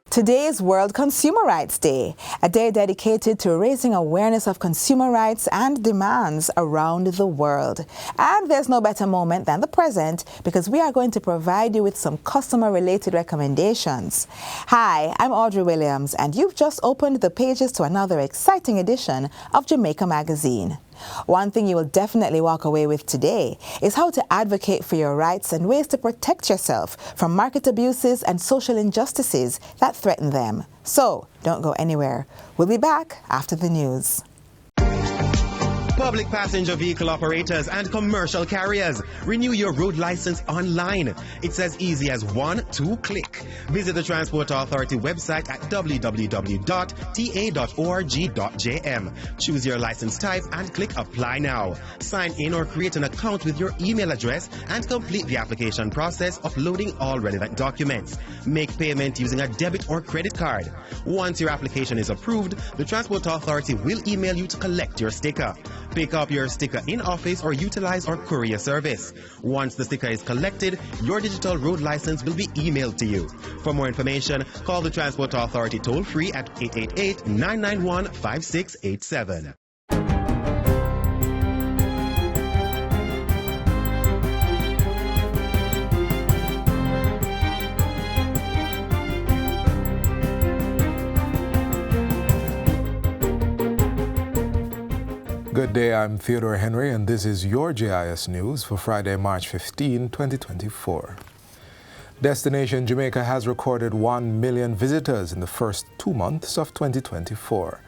Today is World Consumer Rights Day, a day dedicated to raising awareness of consumer rights and demands around the world. And there's no better moment than the present because we are going to provide you with some customer-related recommendations. Hi, I'm Audrey Williams, and you've just opened the pages to another exciting edition of Jamaica Magazine. One thing you will definitely walk away with today is how to advocate for your rights and ways to protect yourself from market abuses and social injustices that threaten them. So, don't go anywhere. We'll be back after the news. Public passenger vehicle operators and commercial carriers, renew your road license online. It's as easy as 1-2 click. Visit the Transport Authority website at www.ta.org.jm. Choose your license type and click Apply Now. Sign in or create an account with your email address and complete the application process, uploading all relevant documents. Make payment using a debit or credit card. Once your application is approved, the Transport Authority will email you to collect your sticker. Pick up your sticker in office or utilize our courier service. Once the sticker is collected, your digital road license will be emailed to you. For more information, call the Transport Authority toll-free at 888-991-5687. Good day, I'm Theodore Henry, and this is your JIS News for Friday, March 15, 2024. Destination Jamaica has recorded 1 million visitors in the first 2 months of 2024.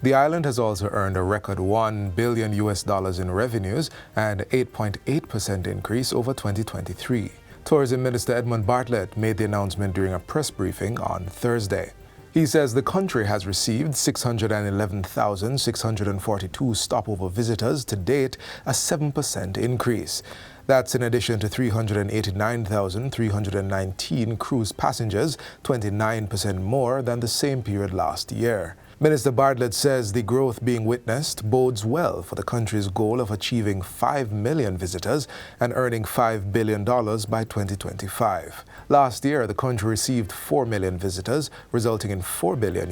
The island has also earned a record $1 billion in revenues and 8.8% increase over 2023. Tourism Minister Edmund Bartlett made the announcement during a press briefing on Thursday. He says the country has received 611,642 stopover visitors to date, a 7% increase. That's in addition to 389,319 cruise passengers, 29% more than the same period last year. Minister Bartlett says the growth being witnessed bodes well for the country's goal of achieving 5 million visitors and earning $5 billion by 2025. Last year, the country received 4 million visitors, resulting in $4 billion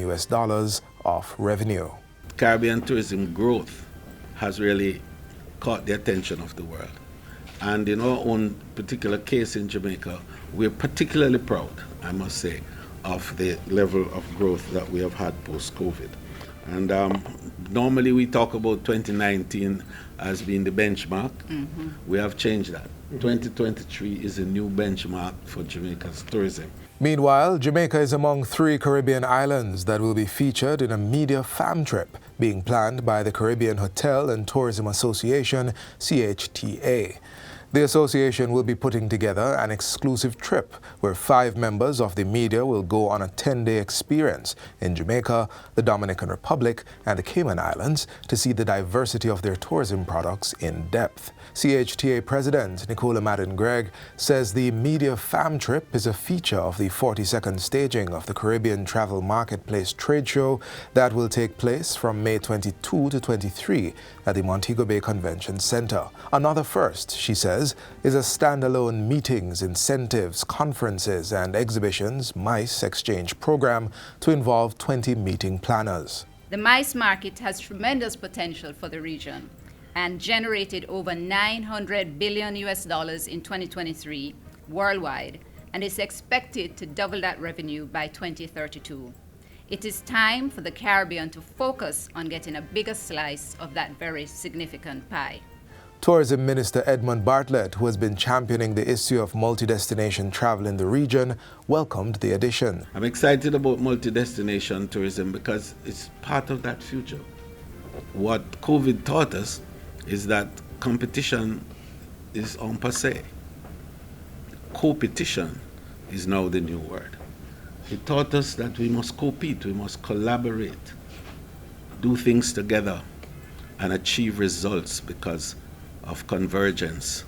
of revenue. Caribbean tourism growth has really caught the attention of the world. And in our own particular case in Jamaica, we're particularly proud, I must say, of the level of growth that we have had post-COVID. And normally we talk about 2019 as being the benchmark. We have changed that. 2023 is a new benchmark for Jamaica's tourism. Meanwhile, Jamaica is among 3 Caribbean islands that will be featured in a media fam trip being planned by the Caribbean Hotel and Tourism Association, CHTA. The association will be putting together an exclusive trip where 5 members of the media will go on a 10-day experience in Jamaica, the Dominican Republic, and the Cayman Islands to see the diversity of their tourism products in depth. CHTA President Nicola Madden-Gregg says the media fam trip is a feature of the 42nd staging of the Caribbean Travel Marketplace Trade Show that will take place from May 22 to 23 at the Montego Bay Convention Center. Another first, she says, is a standalone meetings, incentives, conferences, and exhibitions MICE exchange program to involve 20 meeting planners. The MICE market has tremendous potential for the region and generated over $900 billion in 2023 worldwide, and is expected to double that revenue by 2032. It is time for the Caribbean to focus on getting a bigger slice of that very significant pie. Tourism Minister Edmund Bartlett, who has been championing the issue of multi-destination travel in the region, welcomed the addition. I'm excited about multi-destination tourism because it's part of that future. What COVID taught us is that competition is en passé. Co-petition is now the new word. It taught us that we must compete, we must collaborate, do things together, and achieve results because of convergence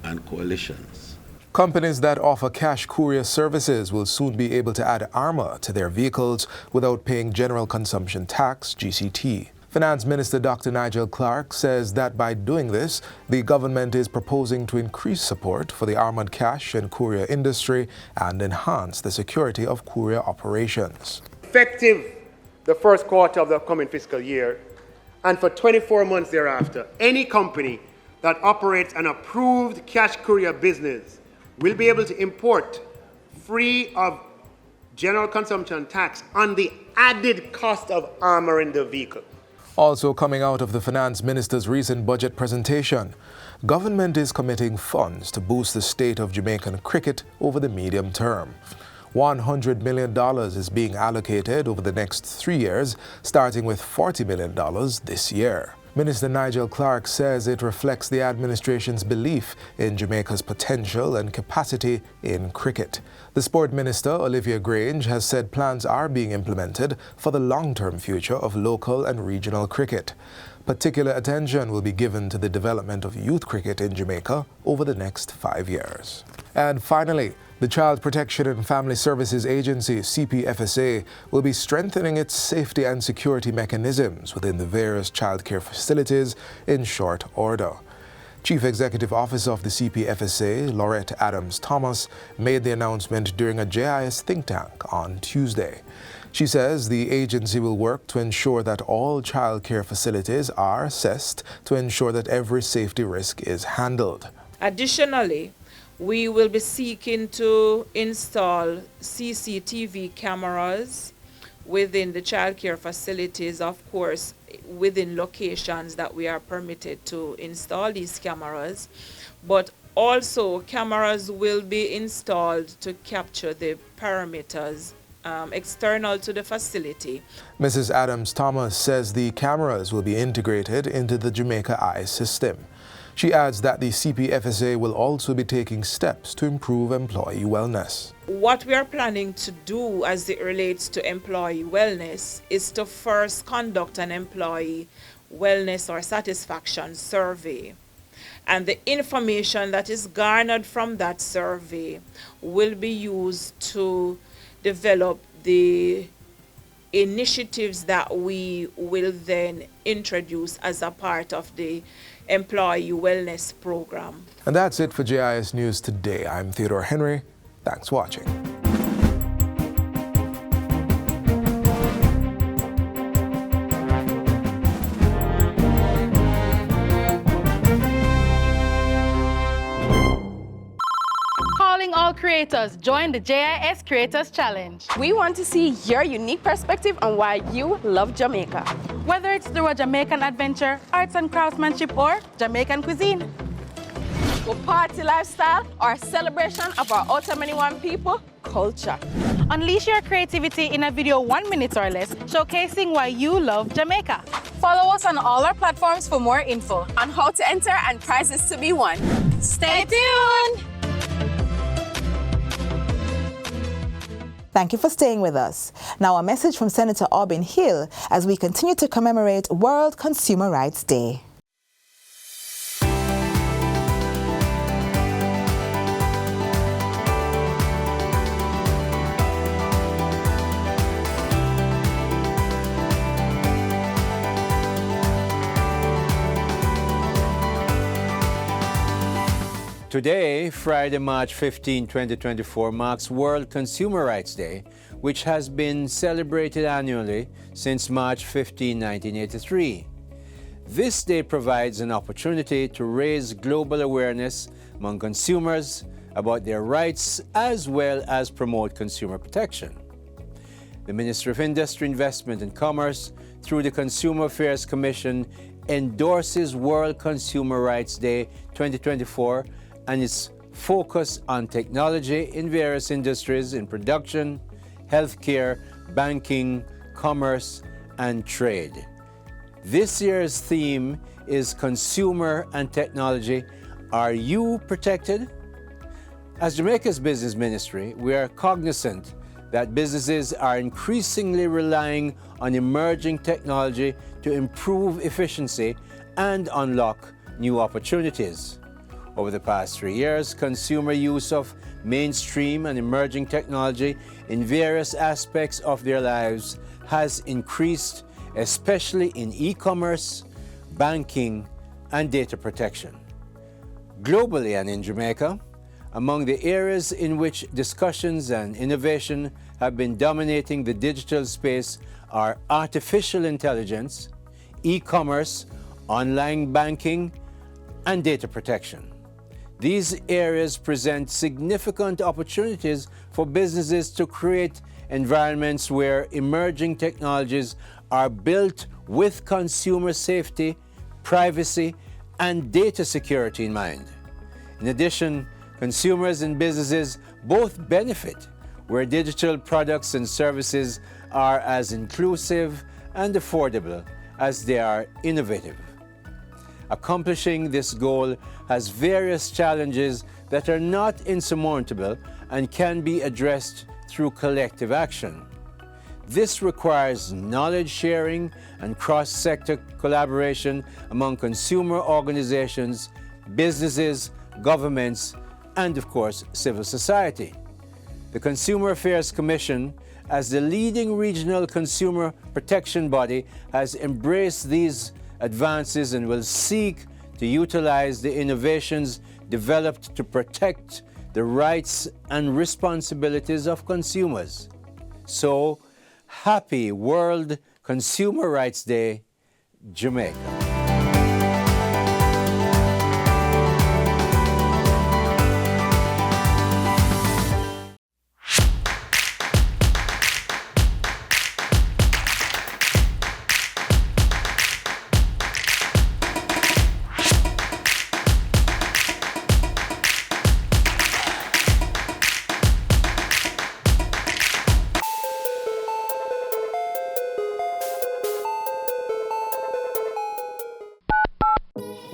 and coalitions. Companies that offer cash courier services will soon be able to add armor to their vehicles without paying general consumption tax, GCT. Finance Minister Dr. Nigel Clark says that by doing this, the government is proposing to increase support for the armored cash and courier industry and enhance the security of courier operations. Effective the first quarter of the upcoming fiscal year, and for 24 months thereafter, any company that operates an approved cash courier business will be able to import free of general consumption tax on the added cost of armoring the vehicle. Also coming out of the Finance Minister's recent budget presentation, government is committing funds to boost the state of Jamaican cricket over the medium term. $100 million is being allocated over the next 3 years, starting with $40 million this year. Minister Nigel Clark says it reflects the administration's belief in Jamaica's potential and capacity in cricket. The Sport Minister, Olivia Grange, has said plans are being implemented for the long-term future of local and regional cricket. Particular attention will be given to the development of youth cricket in Jamaica over the next 5 years. And finally, the Child Protection and Family Services Agency, CPFSA, will be strengthening its safety and security mechanisms within the various childcare facilities in short order. Chief Executive Officer of the CPFSA, Laurette Adams-Thomas, made the announcement during a JIS think tank on Tuesday. She says the agency will work to ensure that all childcare facilities are assessed to ensure that every safety risk is handled. Additionally, we will be seeking to install CCTV cameras within the childcare facilities, of course, within locations that we are permitted to install these cameras. But also, cameras will be installed to capture the perimeters external to the facility. Mrs. Adams-Thomas says the cameras will be integrated into the Jamaica Eye system. She adds that the CPFSA will also be taking steps to improve employee wellness. What we are planning to do as it relates to employee wellness is to first conduct an employee wellness or satisfaction survey. And the information that is garnered from that survey will be used to develop the initiatives that we will then introduce as a part of the employee wellness program. And that's it for JIS News today. I'm Theodore Henry. Thanks for watching. Calling all creators, join the JIS Creators Challenge. We want to see your unique perspective on why you love Jamaica. Whether it's through a Jamaican adventure, arts and craftsmanship, or Jamaican cuisine. A party lifestyle or a celebration of our Otamaniwan people culture. Unleash your creativity in a video 1 minute or less, showcasing why you love Jamaica. Follow us on all our platforms for more info on how to enter and prizes to be won. Stay tuned! Thank you for staying with us. Now a message from Senator Aubin Hill as we continue to commemorate World Consumer Rights Day. Today, Friday, March 15, 2024, marks World Consumer Rights Day, which has been celebrated annually since March 15, 1983. This day provides an opportunity to raise global awareness among consumers about their rights as well as promote consumer protection. The Ministry of Industry, Investment and Commerce, through the Consumer Affairs Commission, endorses World Consumer Rights Day 2024 and its focus on technology in various industries in production, healthcare, banking, commerce, and trade. This year's theme is Consumer and Technology. Are you protected? As Jamaica's business ministry, we are cognizant that businesses are increasingly relying on emerging technology to improve efficiency and unlock new opportunities. Over the past 3 years, consumer use of mainstream and emerging technology in various aspects of their lives has increased, especially in e-commerce, banking, and data protection. Globally and in Jamaica, among the areas in which discussions and innovation have been dominating the digital space are artificial intelligence, e-commerce, online banking, and data protection. These areas present significant opportunities for businesses to create environments where emerging technologies are built with consumer safety, privacy, and data security in mind. In addition, consumers and businesses both benefit where digital products and services are as inclusive and affordable as they are innovative. Accomplishing this goal has various challenges that are not insurmountable and can be addressed through collective action. This requires knowledge sharing and cross-sector collaboration among consumer organizations, businesses, governments, and of course, civil society. The Consumer Affairs Commission, as the leading regional consumer protection body, has embraced these advances and will seek to utilize the innovations developed to protect the rights and responsibilities of consumers. So, happy World Consumer Rights Day, Jamaica.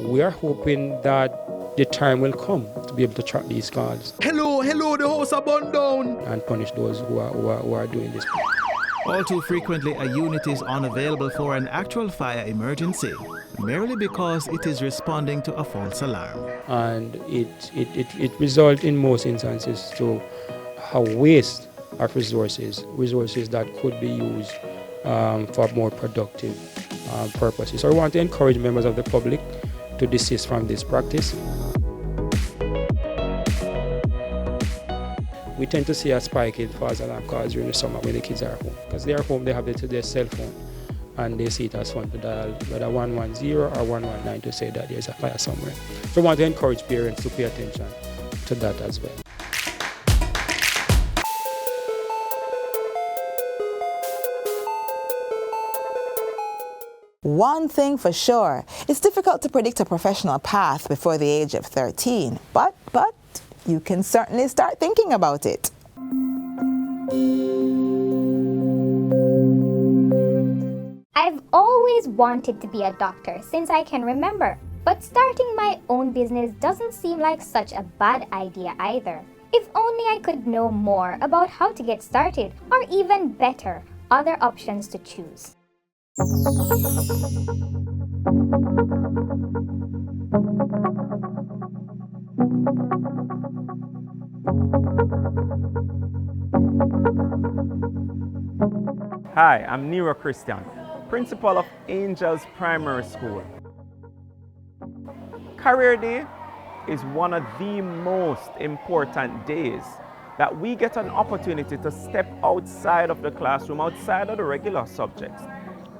We are hoping that the time will come to be able to track these calls. Hello, the house are burned down. And punish those who are doing this. All too frequently, a unit is unavailable for an actual fire emergency, merely because it is responding to a false alarm. And it results in most instances to a waste of resources that could be used for more productive purposes. So I want to encourage members of the public to desist from this practice. We tend to see a spike in false alarm calls during the summer when the kids are home. Because they are home, they have their cell phone and they see it as fun to dial whether 110 or 119 to say that there's a fire somewhere. So I want to encourage parents to pay attention to that as well. One thing for sure, it's difficult to predict a professional path before the age of 13, but you can certainly start thinking about it. I've always wanted to be a doctor since I can remember, but starting my own business doesn't seem like such a bad idea either. If only I could know more about how to get started, or even better, other options to choose. Hi, I'm Nero Christian, principal of Angels Primary School. Career Day is one of the most important days that we get an opportunity to step outside of the classroom, outside of the regular subjects,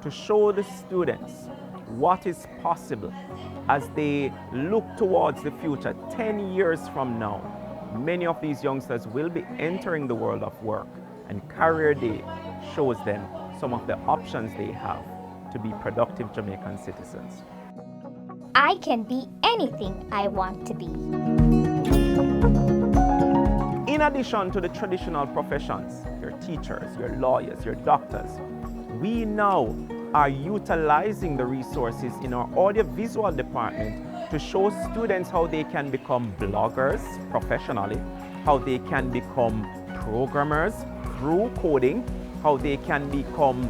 to show the students what is possible as they look towards the future. 10 years from now, many of these youngsters will be entering the world of work, and Career Day shows them some of the options they have to be productive Jamaican citizens. I can be anything I want to be. In addition to the traditional professions, your teachers, your lawyers, your doctors, we now are utilizing the resources in our audiovisual department to show students how they can become bloggers professionally, how they can become programmers through coding, how they can become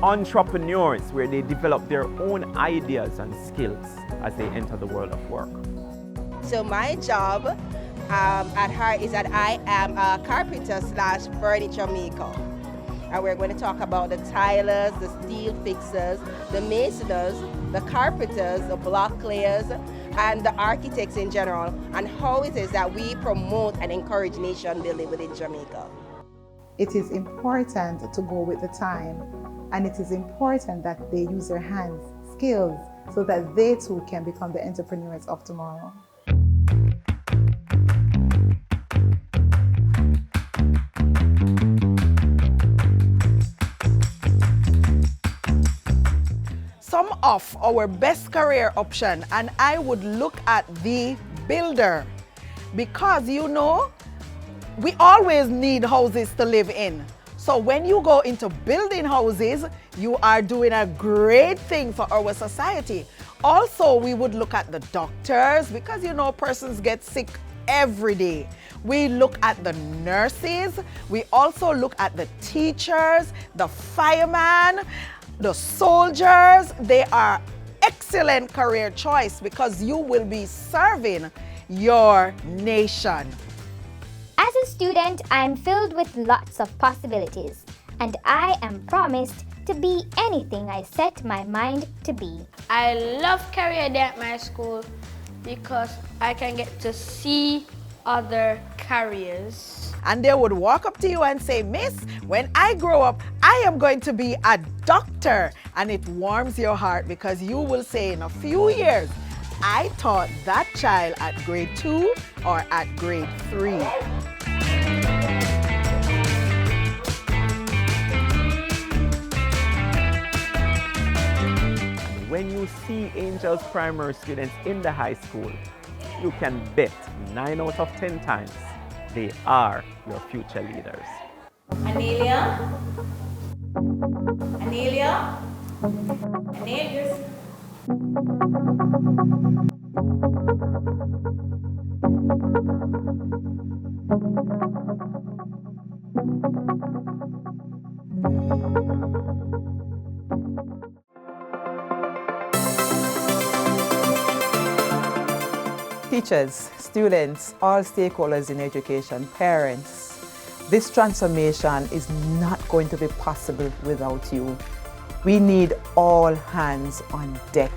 entrepreneurs where they develop their own ideas and skills as they enter the world of work. So my job at heart is that I am a carpenter / furniture maker. And we're going to talk about the tilers, the steel fixers, the masoners, the carpenters, the block layers, and the architects in general, and how it is that we promote and encourage nation building within Jamaica. It is important to go with the time, and it is important that they use their hands, skills, so that they too can become the entrepreneurs of tomorrow. Some of our best career option, and I would look at the builder, because you know, we always need houses to live in. So when you go into building houses, you are doing a great thing for our society. Also, we would look at the doctors, because you know, persons get sick every day. We look at the nurses. We also look at the teachers, the firemen, the soldiers. They are excellent career choice because you will be serving your nation. As a student, I am filled with lots of possibilities, and I am promised to be anything I set my mind to be. I love career day at my school because I can get to see other careers. And they would walk up to you and say, "Miss, when I grow up, I am going to be a doctor." And it warms your heart because you will say in a few years, "I taught that child at grade 2 or at grade 3. When you see Angels primary students in the high school, you can bet 9 out of 10 times they are your future leaders. Anelia? Anelia? Anelia? Teachers, students, all stakeholders in education, parents, this transformation is not going to be possible without you. We need all hands on deck.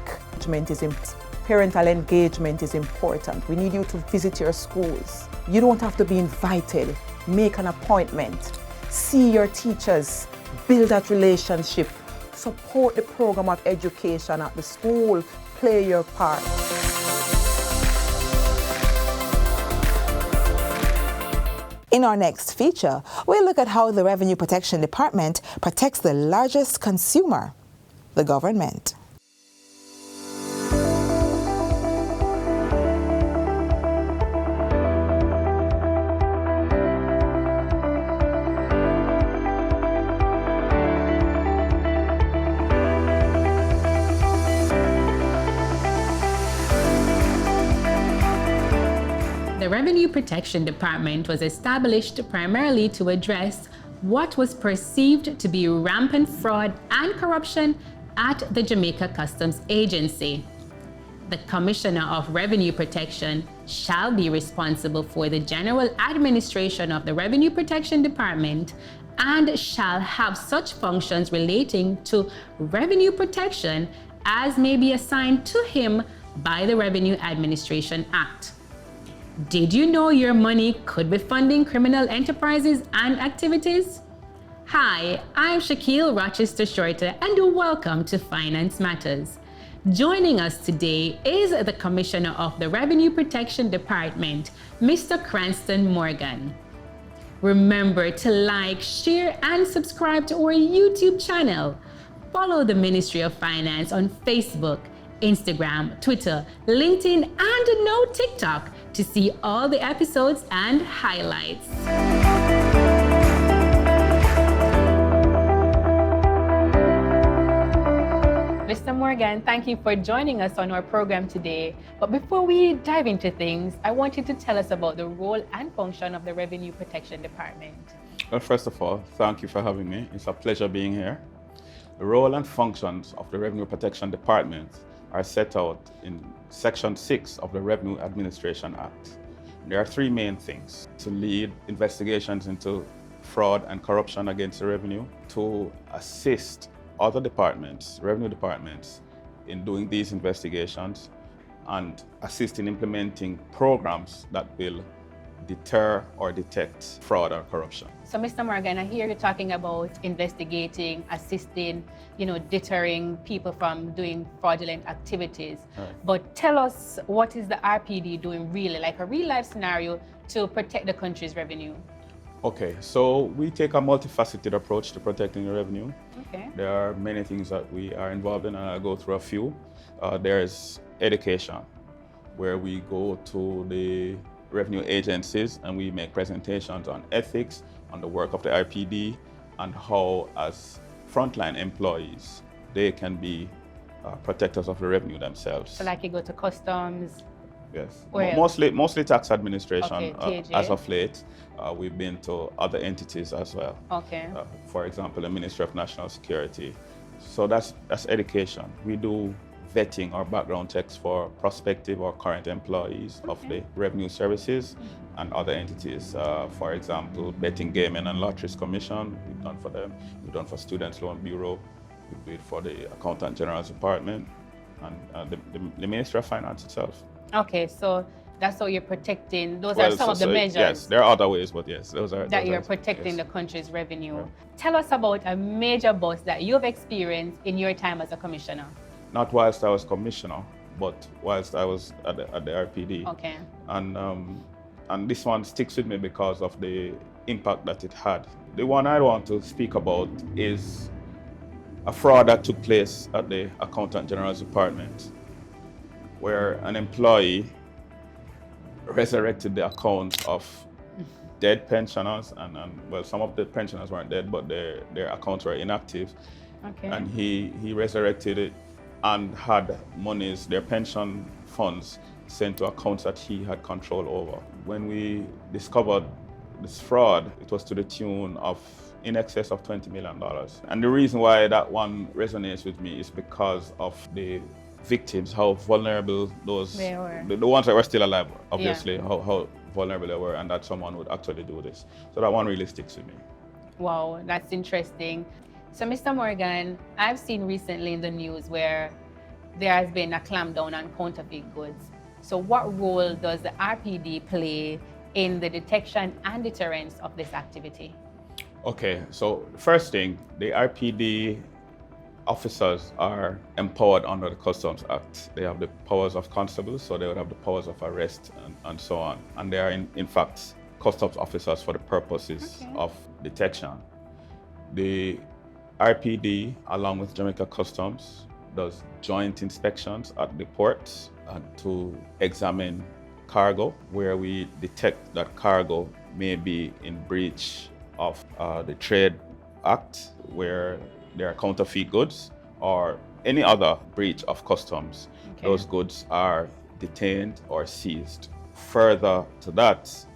Parental engagement is important. We need you to visit your schools. You don't have to be invited. Make an appointment. See your teachers. Build that relationship. Support the program of education at the school. Play your part. In our next feature, we'll look at how the Revenue Protection Department protects the largest consumer, the government. The Revenue Protection Department was established primarily to address what was perceived to be rampant fraud and corruption at the Jamaica Customs Agency. The Commissioner of Revenue Protection shall be responsible for the general administration of the Revenue Protection Department and shall have such functions relating to revenue protection as may be assigned to him by the Revenue Administration Act. Did you know your money could be funding criminal enterprises and activities? Hi, I'm Shaquille Rochester Shorter and welcome to Finance Matters. Joining us today is the Commissioner of the Revenue Protection Department, Mr. Cranston Morgan. Remember to like, share, and subscribe to our YouTube channel. Follow the Ministry of Finance on Facebook, Instagram, Twitter, LinkedIn, and now TikTok to see all the episodes and highlights. Mr. Morgan, thank you for joining us on our program today. But before we dive into things, I want you to tell us about the role and function of the Revenue Protection Department. Well, first of all, thank you for having me. It's a pleasure being here. The role and functions of the Revenue Protection Department are set out in Section 6 of the Revenue Administration Act. There are three main things: to lead investigations into fraud and corruption against the revenue, to assist other departments, revenue departments, in doing these investigations and assist in implementing programs that will deter or detect fraud or corruption. So, Mr. Morgan, I hear you talking about investigating, assisting, deterring people from doing fraudulent activities. Right. But tell us, what is the RPD doing really, like a real life scenario, to protect the country's revenue? Okay, so we take a multifaceted approach to protecting the revenue. Okay. There are many things that we are involved in, and I'll go through a few. There's education, where we go to the revenue agencies and we make presentations on ethics, on the work of the RPD, and how, as frontline employees, they can be protectors of the revenue themselves. So like you go to customs? Yes, Where mostly tax administration. Okay, as of late, we've been to other entities as well. Okay. For example, the Ministry of National Security. So that's education. We do vetting or background checks for prospective or current employees of the revenue services and other entities. For example, Betting, Gaming and Lotteries Commission, we've done for them. We've done for Students' Loan Bureau. We do it for the Accountant General's Department and the Ministry of Finance itself. Okay, so that's how you're protecting, those are some of the measures. Yes, there are other ways, but yes, those are. That you're protecting the country's revenue. Right. Tell us about a major bust that you've experienced in your time as a commissioner. Not whilst I was commissioner, but whilst I was at the RPD. Okay. And this one sticks with me because of the impact that it had. The one I want to speak about is a fraud that took place at the Accountant General's Department, where an employee resurrected the accounts of dead pensioners, and well, some of the pensioners weren't dead, but their accounts were inactive. Okay. And he resurrected it and had monies, their pension funds, sent to accounts that he had control over. When we discovered this fraud, it was to the tune of in excess of $20 million. And the reason why that one resonates with me is because of the victims, how vulnerable those, the ones that were still alive, obviously, how vulnerable they were, and that someone would actually do this. So that one really sticks with me. Wow, that's interesting. So, Mr. Morgan, I've seen recently in the news where there has been a clampdown on counterfeit goods. So what role does the RPD play in the detection and deterrence of this activity? Okay, so first thing, the RPD officers are empowered under the Customs Act. They have the powers of constables, so they would have the powers of arrest and so on. And they are in fact customs officers for the purposes of detection. The RPD, along with Jamaica Customs, does joint inspections at the ports to examine cargo, where we detect that cargo may be in breach of the Trade Act, where there are counterfeit goods, or any other breach of customs. Okay. Those goods are detained or seized. Further to that,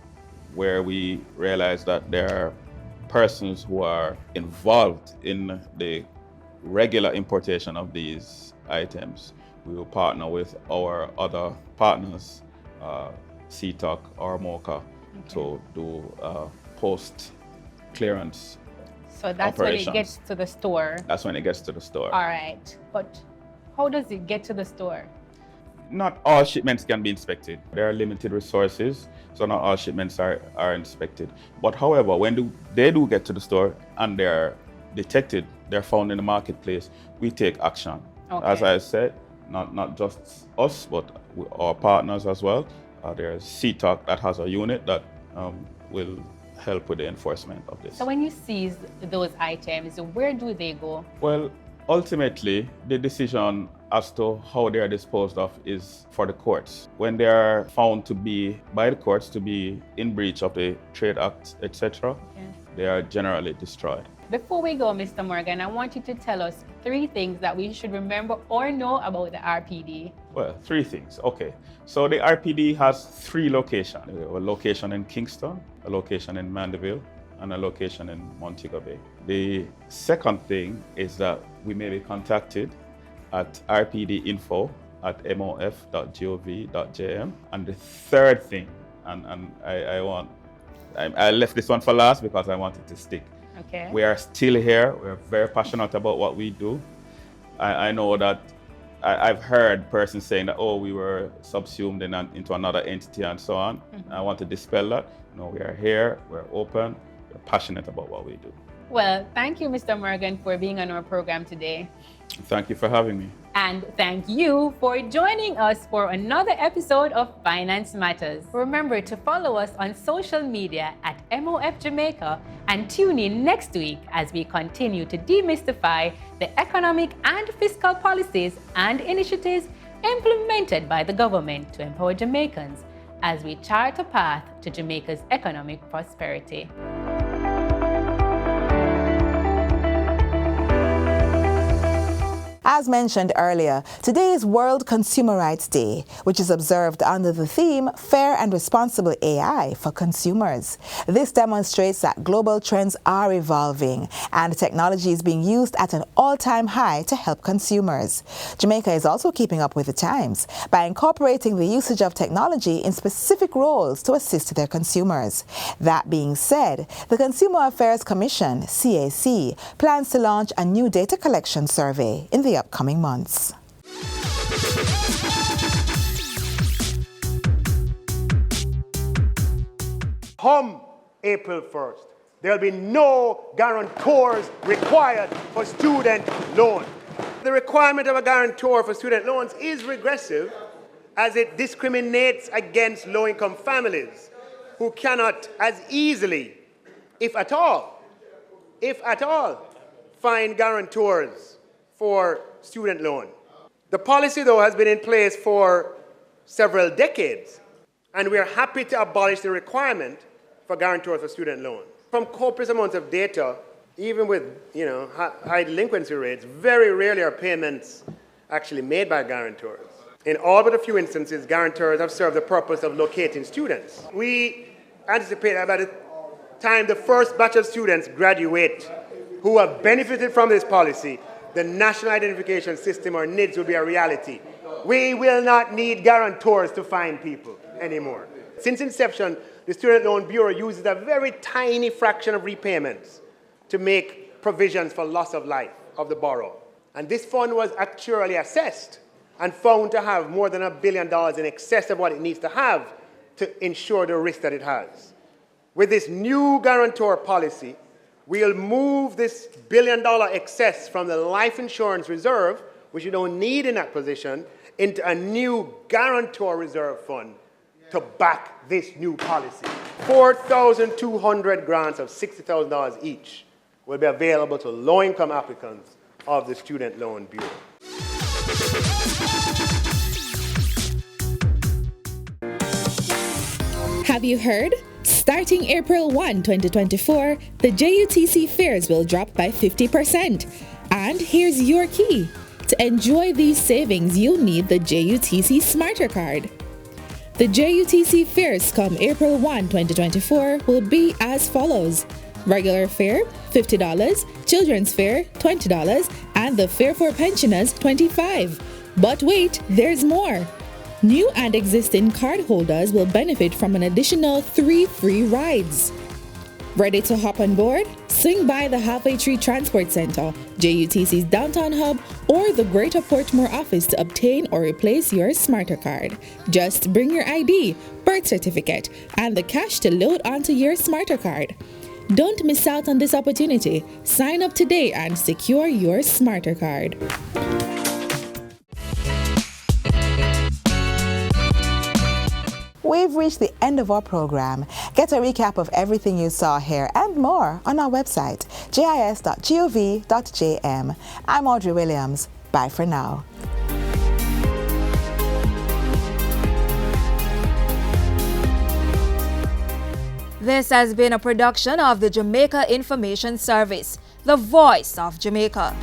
where we realize that there are persons who are involved in the regular importation of these items, we will partner with our other partners, CTOC or MOCA, to do post-clearance. So that's when it gets to the store? That's when it gets to the store. All right, but how does it get to the store? Not all shipments can be inspected. There are limited resources, so not all shipments are inspected. But however, when they do get to the store and they're detected, they're found in the marketplace, we take action. Okay. As I said, not just us, but our partners as well. There's CTOC that has a unit that will help with the enforcement of this. So when you seize those items, where do they go? Well, ultimately, the decision as to how they are disposed of is for the courts. When they are found to be, by the courts, to be in breach of the Trade Act, etc., they are generally destroyed. Before we go, Mr. Morgan, I want you to tell us 3 things that we should remember or know about the RPD. Well, 3 things. Okay. So the RPD has 3 locations. A location in Kingston, a location in Mandeville, and a location in Montego Bay. The second thing is that we may be contacted at rpdinfo@mof.gov.jm. And the third thing, and I want I left this one for last because I wanted to stick. Okay. We are still here. We're very passionate about what we do. I know that I've heard persons saying that, oh, we were subsumed into another entity and so on. I want to dispel that. No, we are here, we're open, we're passionate about what we do. Well, thank you, Mr. Morgan, for being on our program today. Thank you for having me. And thank you for joining us for another episode of Finance Matters. Remember to follow us on social media at MOF Jamaica and tune in next week as we continue to demystify the economic and fiscal policies and initiatives implemented by the government to empower Jamaicans as we chart a path to Jamaica's economic prosperity. As mentioned earlier, today is World Consumer Rights Day, which is observed under the theme Fair and Responsible AI for Consumers. This demonstrates that global trends are evolving and technology is being used at an all-time high to help consumers. Jamaica is also keeping up with the times by incorporating the usage of technology in specific roles to assist their consumers. That being said, the Consumer Affairs Commission, CAC, plans to launch a new data collection survey in the upcoming months. Come April 1st, there'll be no guarantors required for student loan. The requirement of a guarantor for student loans is regressive as it discriminates against low-income families who cannot as easily, if at all, find guarantors for student loan. The policy, though, has been in place for several decades, and we are happy to abolish the requirement for guarantors for student loans. From copious amounts of data, even with high delinquency rates, very rarely are payments actually made by guarantors. In all but a few instances, guarantors have served the purpose of locating students. We anticipate that by the time the first batch of students graduate who have benefited from this policy, the National Identification System, or NIDS, will be a reality. We will not need guarantors to find people anymore. Since inception, the Student Loan Bureau uses a very tiny fraction of repayments to make provisions for loss of life of the borrower. And this fund was actuarially assessed and found to have more than $1 billion in excess of what it needs to have to ensure the risk that it has. With this new guarantor policy, we'll move this $1 billion excess from the life insurance reserve, which you don't need in that position, into a new guarantor reserve fund to back this new policy. 4,200 grants of $60,000 each will be available to low-income applicants of the Student Loan Bureau. Have you heard? Starting April 1, 2024, the JUTC fares will drop by 50%. And here's your key. To enjoy these savings, you'll need the JUTC Smarter Card. The JUTC fares come April 1, 2024 will be as follows. Regular fare, $50, children's fare, $20, and the fare for pensioners, $25. But wait, there's more. New and existing cardholders will benefit from an additional 3 free rides. Ready to hop on board? Swing by the Halfway Tree Transport Center, JUTC's downtown hub, or the Greater Portmore office to obtain or replace your Smarter Card. Just bring your ID, birth certificate, and the cash to load onto your Smarter Card. Don't miss out on this opportunity. Sign up today and secure your Smarter Card. We've reached the end of our program. Get a recap of everything you saw here and more on our website, jis.gov.jm. I'm Audrey Williams. Bye for now. This has been a production of the Jamaica Information Service, the voice of Jamaica.